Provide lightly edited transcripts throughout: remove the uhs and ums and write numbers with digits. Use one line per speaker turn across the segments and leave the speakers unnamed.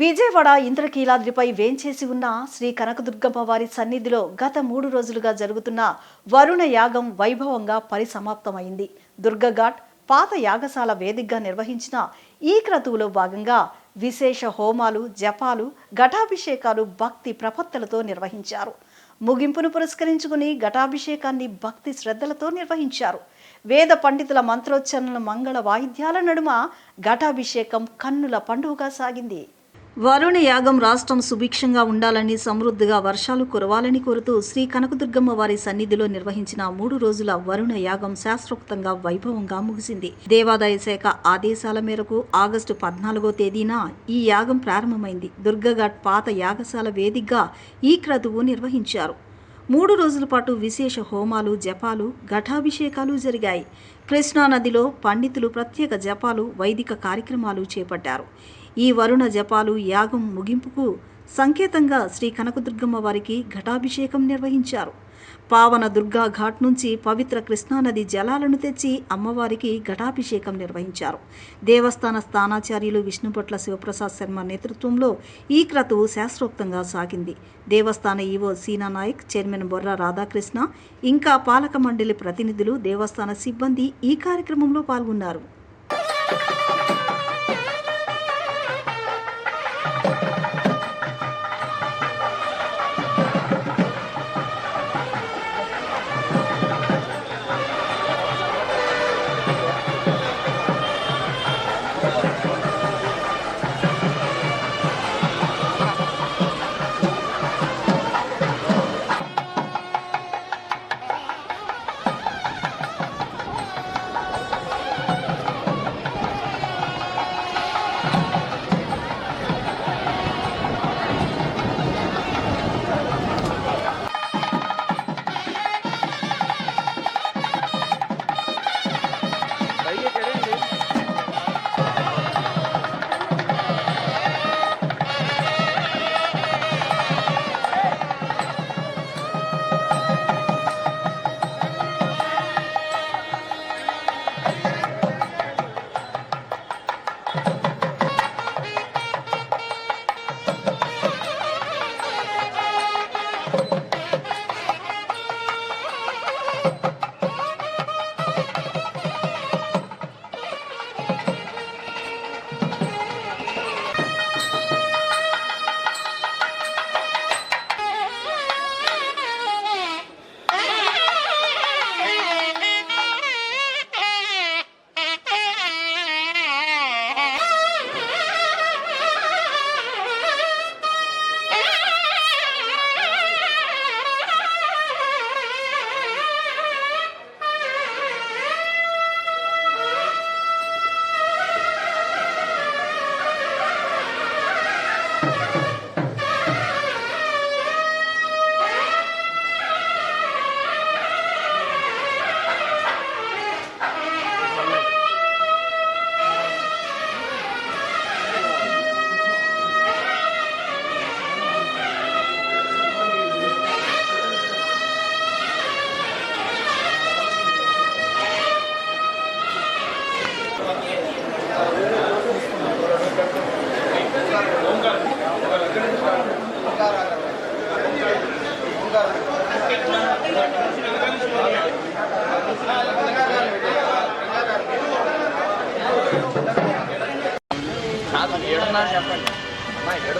విజయవాడ ఇంద్రకీలాద్రిపై వేంచేసి ఉన్న శ్రీ కనకదుర్గమ్మ వారి సన్నిధిలో గత 3 రోజులుగా జరుగుతున్న వరుణ యాగం వైభవంగా పరిసమాప్తమైంది. దుర్గఘాట్ పాత యాగశాల వేదికగా నిర్వహించిన ఈ క్రతువులో భాగంగా విశేష హోమాలు, జపాలు, ఘటాభిషేకాలు భక్తి ప్రపత్తులతో నిర్వహించారు. ముగింపును పురస్కరించుకుని ఘటాభిషేకాన్ని భక్తి శ్రద్ధలతో నిర్వహించారు. వేద పండితుల మంత్రోచ్చరణల మంగళ వాయిద్యాల నడుమ ఘటాభిషేకం కన్నుల పండుగగా సాగింది. వరుణ యాగం రాష్ట్రం సుభిక్షంగా ఉండాలని, సమృద్ధిగా వర్షాలు కురవాలని కోరుతూ శ్రీ కనకదుర్గమ్మ వారి సన్నిధిలో నిర్వహించిన 3 రోజుల వరుణ యాగం శాస్త్రోక్తంగా వైభవంగా ముగిసింది. దేవాదాయ శాఖ ఆదేశాల మేరకు ఆగస్టు 14వ తేదీన ఈ యాగం ప్రారంభమైంది. దుర్గఘాట్ పాత యాగశాల వేదికగా ఈ క్రతువు నిర్వహించారు. 3 రోజుల పాటు విశేష హోమాలు, జపాలు, ఘటాభిషేకాలు జరిగాయి. కృష్ణానదిలో పండితులు ప్రత్యేక జపాలు, వైదిక కార్యక్రమాలు చేపట్టారు. ఈ వరుణ జపాలు యాగం ముగింపుకు సంకేతంగా శ్రీ కనకదుర్గమ్మ వారికి ఘటాభిషేకం నిర్వహించారు. పావన దుర్గా ఘాట్ నుంచి పవిత్ర కృష్ణానది జలాలను తెచ్చి అమ్మవారికి ఘటాభిషేకం నిర్వహించారు. దేవస్థాన స్థానాచార్యులు విష్ణుపట్ల శివప్రసాద్ శర్మ నేతృత్వంలో ఈ క్రతువు శాస్త్రోక్తంగా సాగింది. దేవస్థాన ఈవో సీనా నాయక్, చైర్మన్ బొర్రా రాధాకృష్ణ, ఇంకా పాలక మండలి ప్రతినిధులు, దేవస్థాన సిబ్బంది ఈ కార్యక్రమంలో పాల్గొన్నారు.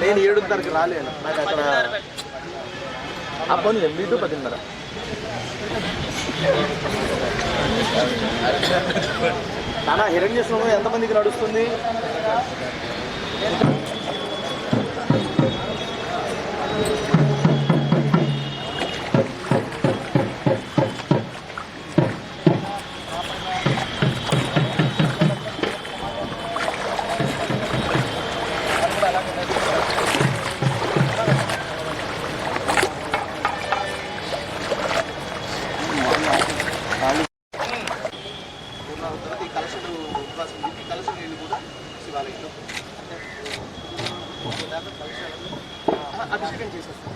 నేను 7:30కి రాలేను, నాకు అక్కడ ఆ పని మీటు 10:30. నానా హిరణ్యశ్రమం ఎంతమందికి నడుస్తుంది? అభిషేకం చేసేస్తాం.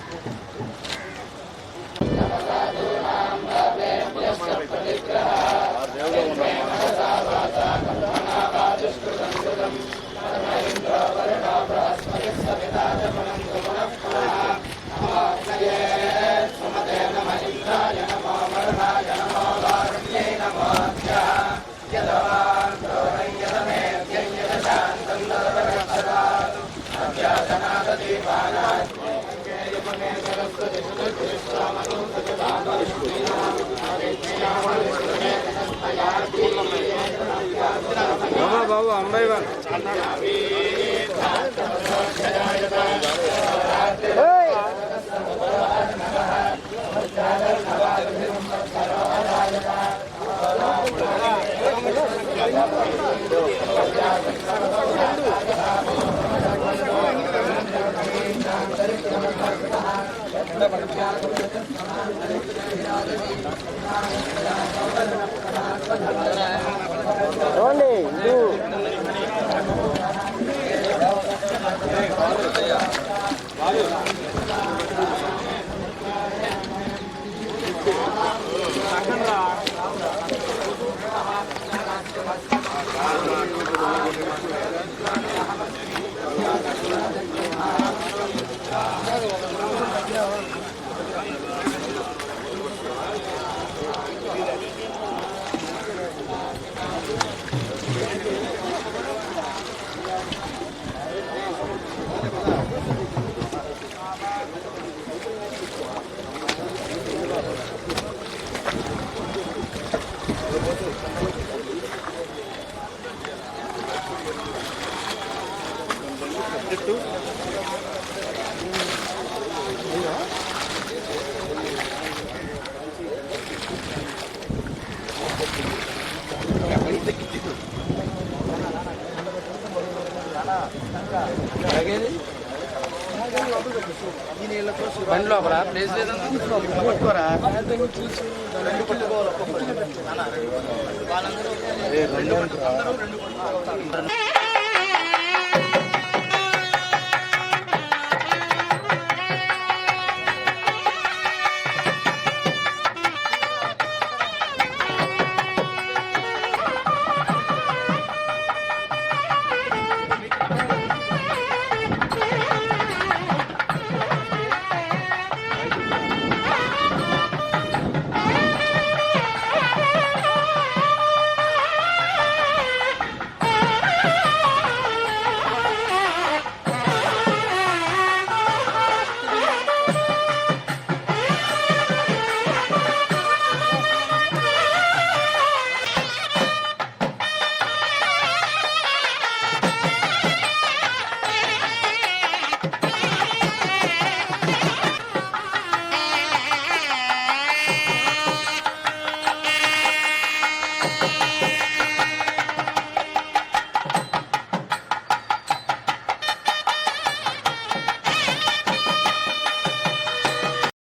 బండి లోపల ప్లేస్ లేదన్నా పట్టుకోరా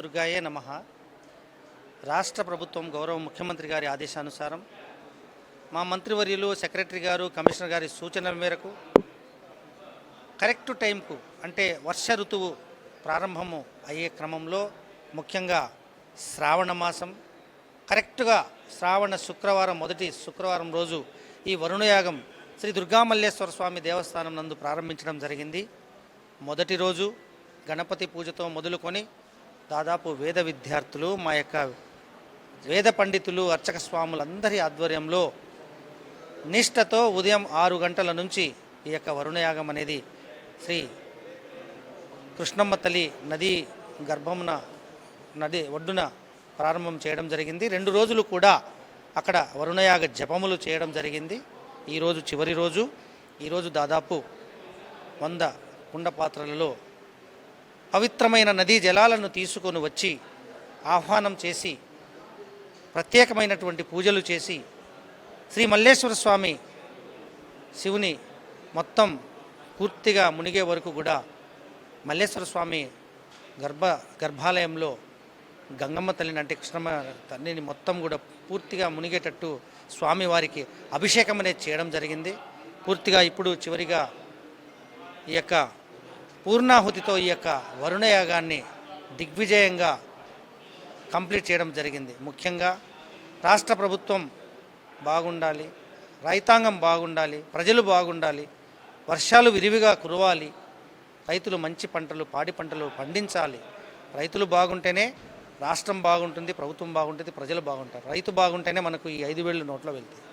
దుర్గాయే నమః. రాష్ట్ర ప్రభుత్వం గౌరవ ముఖ్యమంత్రి గారి ఆదేశానుసారం మా మంత్రివర్యులు, సెక్రటరీ గారు, కమిషనర్ గారి సూచనల మేరకు కరెక్ట్ టైంకు అంటే వర్ష ఋతువు ప్రారంభము అయ్యే క్రమంలో ముఖ్యంగా శ్రావణ మాసం కరెక్ట్గా శ్రావణ శుక్రవారం మొదటి శుక్రవారం రోజు ఈ వరుణయాగం శ్రీ దుర్గామల్లేశ్వర స్వామి దేవస్థానం నందు ప్రారంభించడం జరిగింది. మొదటి రోజు గణపతి పూజతో మొదలుకొని దాదాపు వేద విద్యార్థులు, మా యొక్క వేద పండితులు, అర్చక స్వాములందరి ఆధ్వర్యంలో నిష్ఠతో ఉదయం 6 గంటల నుంచి ఈ యొక్క వరుణయాగం అనేది శ్రీ కృష్ణమ్మ తల్లి నది గర్భమున నది ఒడ్డున ప్రారంభం చేయడం జరిగింది. 2 రోజులు కూడా అక్కడ వరుణయాగ జపములు చేయడం జరిగింది. ఈరోజు చివరి రోజు. ఈరోజు దాదాపు 100 కుండ పాత్రలలో పవిత్రమైన నదీ జలాలను తీసుకొని వచ్చి ఆహ్వానం చేసి ప్రత్యేకమైనటువంటి పూజలు చేసి శ్రీ మల్లేశ్వర స్వామి శివుని మొత్తం పూర్తిగా మునిగే వరకు కూడా మల్లేశ్వర స్వామి గర్భాలయంలో గంగమ్మ తల్లిని అంటే కృష్ణమ్మ తల్లిని మొత్తం కూడా పూర్తిగా మునిగేటట్టు స్వామివారికి అభిషేకం అనేది చేయడం జరిగింది. పూర్తిగా ఇప్పుడు చివరిగా ఈ యొక్క పూర్ణాహుతితో ఈ యొక్క వరుణయాగాన్ని దిగ్విజయంగా కంప్లీట్ చేయడం జరిగింది. ముఖ్యంగా రాష్ట్ర ప్రభుత్వం బాగుండాలి, రైతాంగం బాగుండాలి, ప్రజలు బాగుండాలి, వర్షాలు విరివిగా కురవాలి, రైతులు మంచి పంటలు, పాడి పంటలు పండించాలి. రైతులు బాగుంటేనే రాష్ట్రం బాగుంటుంది, ప్రభుత్వం బాగుంటుంది, ప్రజలు బాగుంటారు. రైతు బాగుంటేనే మనకు ఈ 5,000 నోట్లో వెళ్తాయి.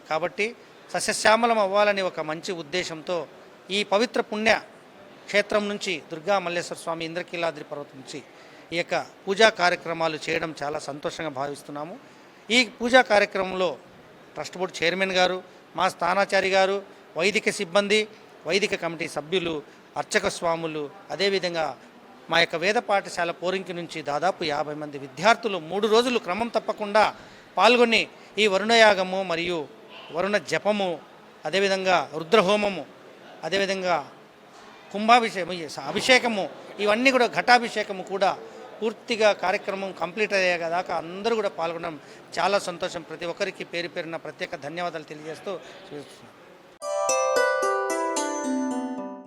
కాబట్టి సస్యశ్యామలం అవ్వాలని ఒక మంచి ఉద్దేశంతో ఈ పవిత్ర పుణ్య క్షేత్రం నుంచి దుర్గా మల్లేశ్వర స్వామి ఇంద్రకీలాద్రి పర్వతం నుంచి ఈ యొక్క పూజా కార్యక్రమాలు చేయడం చాలా సంతోషంగా భావిస్తున్నాము. ఈ పూజా కార్యక్రమంలో ట్రస్ట్ బోర్డు చైర్మన్ గారు, మా స్థానాచారి గారు, వైదిక సిబ్బంది, వైదిక కమిటీ సభ్యులు, అర్చక స్వాములు, అదేవిధంగా మా యొక్క వేద పాఠశాల పోరింకి నుంచి దాదాపు 50 మంది విద్యార్థులు 3 రోజులు క్రమం తప్పకుండా పాల్గొని ఈ వరుణయాగము మరియు వరుణ జపము, అదేవిధంగా రుద్రహోమము, అదేవిధంగా అభిషేకము, ఇవన్నీ కూడా ఘటాభిషేకము కూడా పూర్తిగా కార్యక్రమం కంప్లీట్ అయ్యేదాకా అందరూ కూడా పాల్గొనడం చాలా సంతోషం. ప్రతి ఒక్కరికి పేరు పేరున ప్రత్యేక ధన్యవాదాలు తెలియజేస్తూ